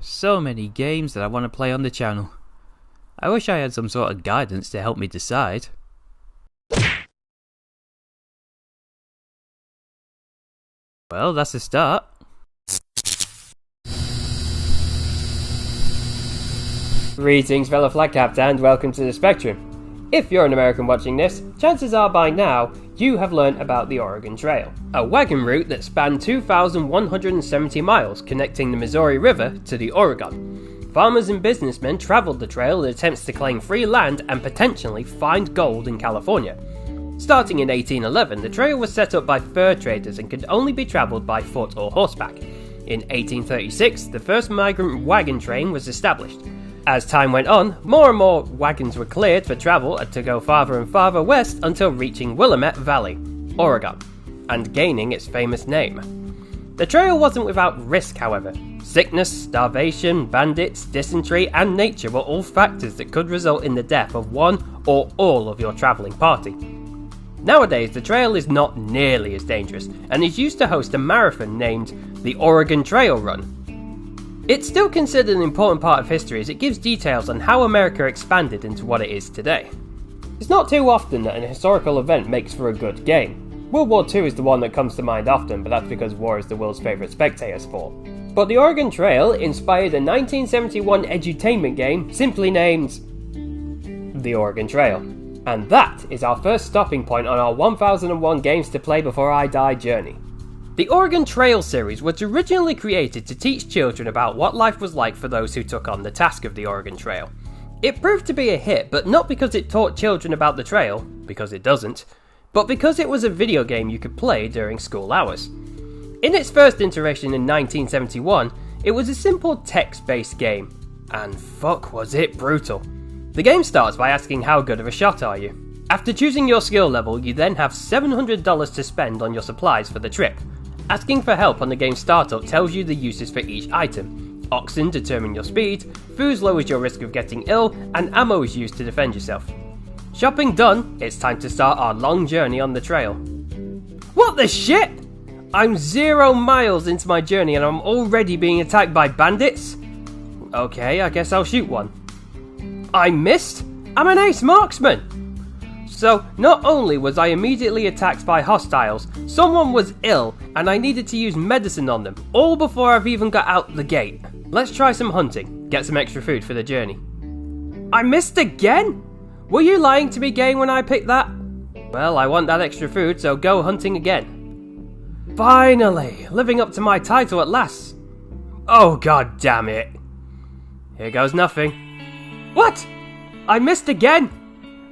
So many games that I want to play on the channel. I wish I had some sort of guidance to help me decide. Well, that's a start. Greetings fellow flag caps and welcome to the Spectrum. If you're an American watching this, chances are by now you have learned about the Oregon Trail, a wagon route that spanned 2,170 miles connecting the Missouri River to the Oregon. Farmers and businessmen travelled the trail in attempts to claim free land and potentially find gold in California. Starting in 1811, the trail was set up by fur traders and could only be travelled by foot or horseback. In 1836, the first migrant wagon train was established. As time went on, more and more wagons were cleared for travel to go farther and farther west until reaching Willamette Valley, Oregon, and gaining its famous name. The trail wasn't without risk, however. Sickness, starvation, bandits, dysentery, and nature were all factors that could result in the death of one or all of your travelling party. Nowadays, the trail is not nearly as dangerous and is used to host a marathon named the Oregon Trail Run. It's still considered an important part of history as it gives details on how America expanded into what it is today. It's not too often that an historical event makes for a good game. World War II is the one that comes to mind often, but that's because war is the world's favourite spectator sport. But the Oregon Trail inspired a 1971 edutainment game simply named The Oregon Trail. And that is our first stopping point on our 1001 Games to Play Before I Die journey. The Oregon Trail series was originally created to teach children about what life was like for those who took on the task of the Oregon Trail. It proved to be a hit, but not because it taught children about the trail, because it doesn't, but because it was a video game you could play during school hours. In its first iteration in 1971, it was a simple text-based game, and fuck was it brutal. The game starts by asking how good of a shot are you. After choosing your skill level, you then have $700 to spend on your supplies for the trip. Asking for help on the game's startup tells you the uses for each item. Oxen determine your speed, food lowers your risk of getting ill, and ammo is used to defend yourself. Shopping done, it's time to start our long journey on the trail. What the shit? I'm 0 miles into my journey and I'm already being attacked by bandits? Okay, I guess I'll shoot one. I missed? I'm an ace marksman! So, not only was I immediately attacked by hostiles, someone was ill and I needed to use medicine on them, all before I've even got out the gate. Let's try some hunting, get some extra food for the journey. I missed again? Were you lying to me, game, when I picked that? Well, I want that extra food, so go hunting again. Finally, living up to my title at last. Oh god damn it. Here goes nothing. What? I missed again?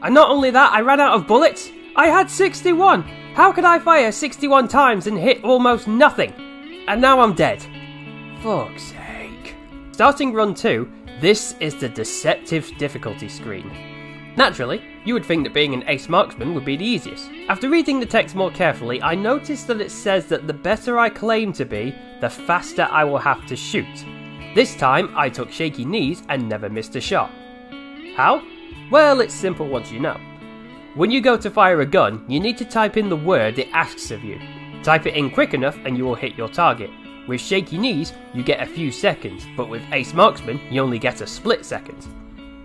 And not only that, I ran out of bullets. I had 61. How could I fire 61 times and hit almost nothing? And now I'm dead. Fuck's sake. Starting run 2, this is the deceptive difficulty screen. Naturally, you would think that being an ace marksman would be the easiest. After reading the text more carefully, I noticed that it says that the better I claim to be, the faster I will have to shoot. This time, I took shaky knees and never missed a shot. How? Well, it's simple once you know. When you go to fire a gun, you need to type in the word it asks of you. Type it in quick enough and you will hit your target. With shaky knees, you get a few seconds, but with ace marksman, you only get a split second.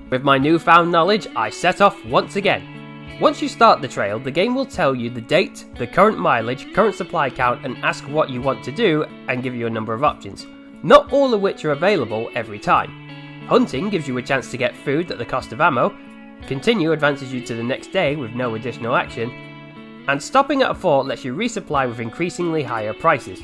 With my newfound knowledge, I set off once again. Once you start the trail, the game will tell you the date, the current mileage, current supply count, and ask what you want to do and give you a number of options, not all of which are available every time. Hunting gives you a chance to get food at the cost of ammo. Continue advances you to the next day with no additional action, and stopping at a fort lets you resupply with increasingly higher prices.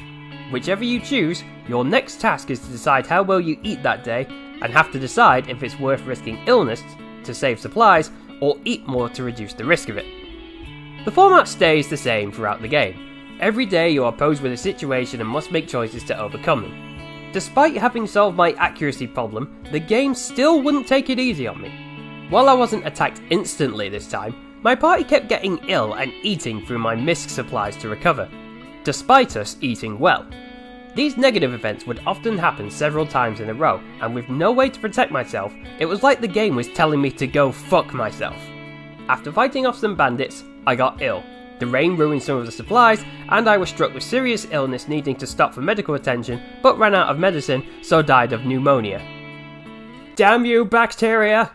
Whichever you choose, your next task is to decide how well you eat that day and have to decide if it's worth risking illness to save supplies or eat more to reduce the risk of it. The format stays the same throughout the game. Every day you are posed with a situation and must make choices to overcome them. Despite having solved my accuracy problem, the game still wouldn't take it easy on me. While I wasn't attacked instantly this time, my party kept getting ill and eating through my misc supplies to recover, despite us eating well. These negative events would often happen several times in a row, and with no way to protect myself, it was like the game was telling me to go fuck myself. After fighting off some bandits, I got ill. The rain ruined some of the supplies, and I was struck with serious illness needing to stop for medical attention, but ran out of medicine, so died of pneumonia. Damn you, bacteria!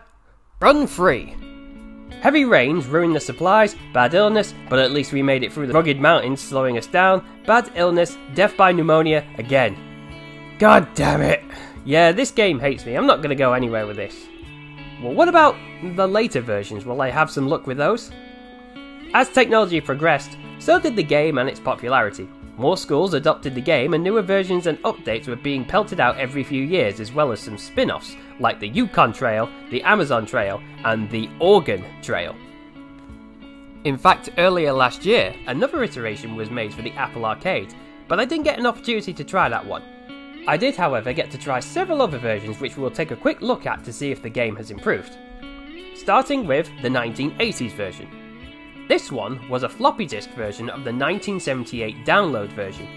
Run free! Heavy rains ruined the supplies, bad illness, but at least we made it through the rugged mountains slowing us down, bad illness, death by pneumonia again. God damn it! Yeah, this game hates me, I'm not gonna go anywhere with this. Well, what about the later versions? Will I have some luck with those? As technology progressed, so did the game and its popularity. More schools adopted the game and newer versions and updates were being pelted out every few years, as well as some spin-offs like the Yukon Trail, the Amazon Trail, and the Oregon Trail. In fact, earlier last year, another iteration was made for the Apple Arcade, but I didn't get an opportunity to try that one. I did, however, get to try several other versions which we'll take a quick look at to see if the game has improved. Starting with the 1980s version. This one was a floppy disk version of the 1978 download version.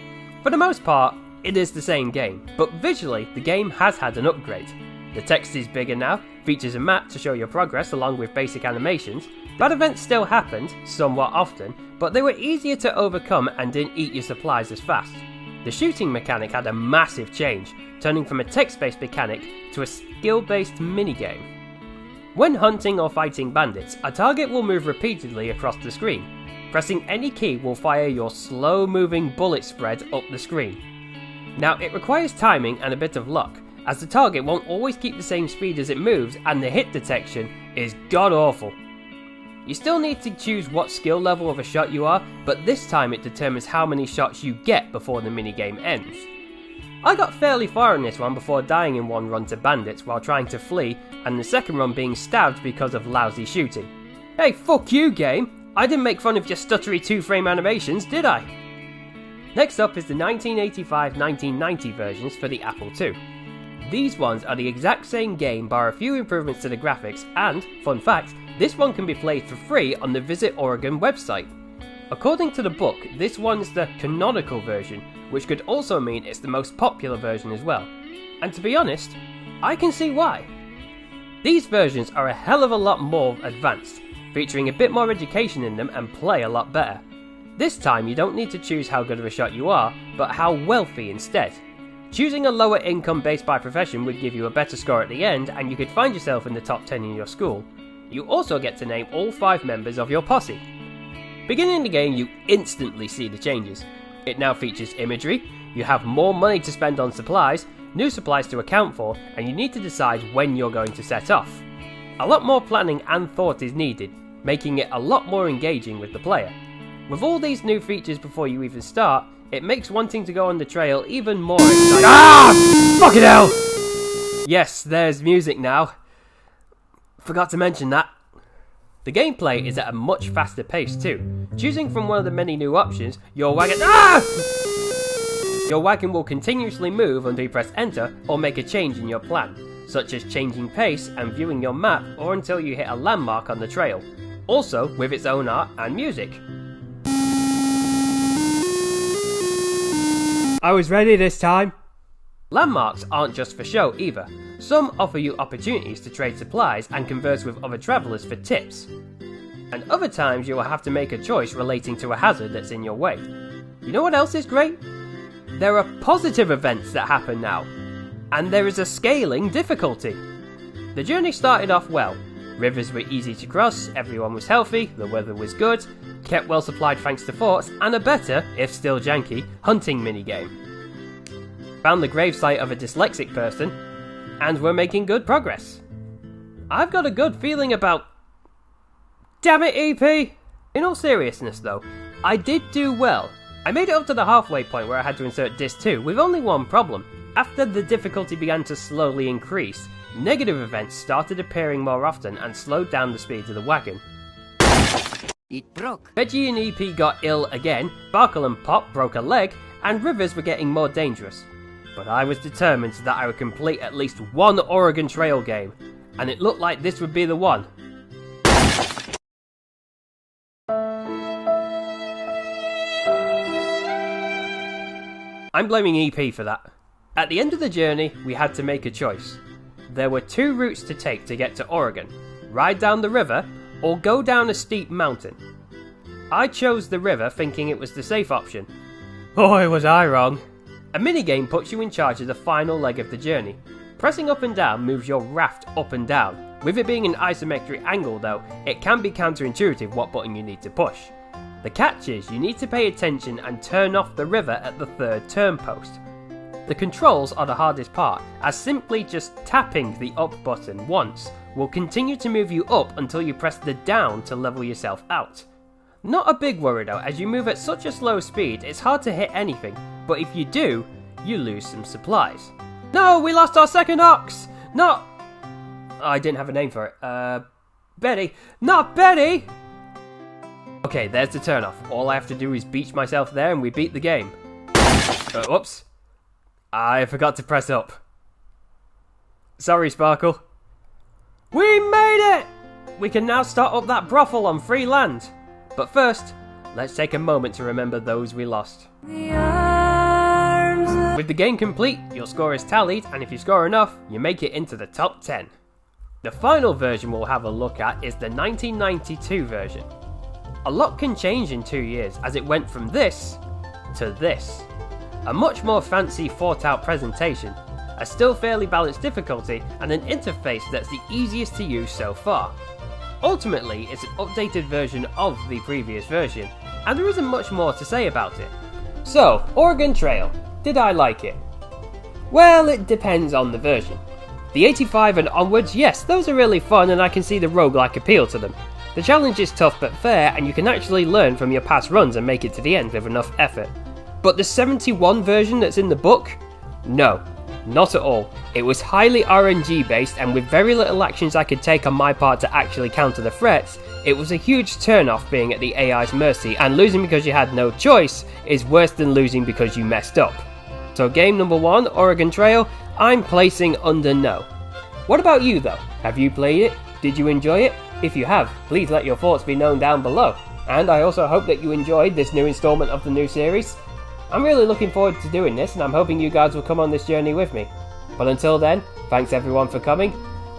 For the most part, it is the same game, but visually the game has had an upgrade. The text is bigger now, features a map to show your progress along with basic animations. Bad events still happened, somewhat often, but they were easier to overcome and didn't eat your supplies as fast. The shooting mechanic had a massive change, turning from a text-based mechanic to a skill-based minigame. When hunting or fighting bandits, a target will move repeatedly across the screen. Pressing any key will fire your slow-moving bullet spread up the screen. Now, it requires timing and a bit of luck, as the target won't always keep the same speed as it moves and the hit detection is god-awful. You still need to choose what skill level of a shot you are, but this time it determines how many shots you get before the minigame ends. I got fairly far in this one before dying in one run to bandits while trying to flee, and the second run being stabbed because of lousy shooting. Hey, fuck you, game! I didn't make fun of your stuttery 2-frame animations, did I? Next up is the 1985-1990 versions for the Apple II. These ones are the exact same game bar a few improvements to the graphics, and, fun fact, this one can be played for free on the Visit Oregon website. According to the book, this one's the canonical version, which could also mean it's the most popular version as well. And to be honest, I can see why. These versions are a hell of a lot more advanced, featuring a bit more education in them and play a lot better. This time you don't need to choose how good of a shot you are, but how wealthy instead. Choosing a lower income based by profession would give you a better score at the end and you could find yourself in the top 10 in your school. You also get to name all 5 members of your posse. Beginning the game, you instantly see the changes. It now features imagery, you have more money to spend on supplies, new supplies to account for, and you need to decide when you're going to set off. A lot more planning and thought is needed, making it a lot more engaging with the player. With all these new features before you even start, it makes wanting to go on the trail even more exciting. Ah! Fucking hell! Yes, there's music now. Forgot to mention that. The gameplay is at a much faster pace too. Choosing from one of the many new options, your wagon will continuously move until you press enter or make a change in your plan, such as changing pace and viewing your map or until you hit a landmark on the trail, also with its own art and music. I was ready this time. Landmarks aren't just for show either. Some offer you opportunities to trade supplies and converse with other travellers for tips. And other times you will have to make a choice relating to a hazard that's in your way. You know what else is great? There are positive events that happen now. And there is a scaling difficulty. The journey started off well. Rivers were easy to cross, everyone was healthy, the weather was good, kept well supplied thanks to forts, and a better, if still janky, hunting minigame. Found the gravesite of a dyslexic person, and we're making good progress. I've got a good feeling about... Damn it, EP! In all seriousness though, I did do well. I made it up to the halfway point where I had to insert disc 2 with only one problem. After the difficulty began to slowly increase, negative events started appearing more often and slowed down the speed of the wagon. It broke. Veggie and EP got ill again, Sparkle and Pop broke a leg, and rivers were getting more dangerous. But I was determined that I would complete at least one Oregon Trail game, and it looked like this would be the one. I'm blaming EP for that. At the end of the journey, we had to make a choice. There were 2 routes to take to get to Oregon. Ride down the river, or go down a steep mountain. I chose the river thinking it was the safe option. Boy, was I wrong. A minigame puts you in charge of the final leg of the journey. Pressing up and down moves your raft up and down. With it being an isometric angle though, it can be counterintuitive what button you need to push. The catch is you need to pay attention and turn off the river at the third turn post. The controls are the hardest part, as simply just tapping the up button once will continue to move you up until you press the down to level yourself out. Not a big worry though, as you move at such a slow speed it's hard to hit anything, but if you do, you lose some supplies. No, we lost our second ox! Not... I didn't have a name for it. Betty. Not Betty! Okay, there's the turn off. All I have to do is beach myself there and we beat the game. Whoops. I forgot to press up. Sorry, Sparkle. We made it! We can now start up that brothel on free land. But first, let's take a moment to remember those we lost. With the game complete, your score is tallied, and if you score enough, you make it into the top 10. The final version we'll have a look at is the 1992 version. A lot can change in 2 years, as it went from this to this. A much more fancy thought out presentation, a still fairly balanced difficulty, and an interface that's the easiest to use so far. Ultimately, it's an updated version of the previous version, and there isn't much more to say about it. So, Oregon Trail, did I like it? Well, it depends on the version. The 85 and onwards, yes, those are really fun and I can see the roguelike appeal to them. The challenge is tough but fair, and you can actually learn from your past runs and make it to the end with enough effort. But the 71 version that's in the book? No, not at all. It was highly RNG based, and with very little actions I could take on my part to actually counter the threats, it was a huge turn-off being at the AI's mercy, and losing because you had no choice is worse than losing because you messed up. So game number 1, Oregon Trail, I'm placing under no. What about you though? Have you played it? Did you enjoy it? If you have, please let your thoughts be known down below. And I also hope that you enjoyed this new installment of the new series. I'm really looking forward to doing this, and I'm hoping you guys will come on this journey with me. But until then, thanks everyone for coming,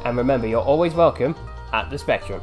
and remember you're always welcome at the Spectrum.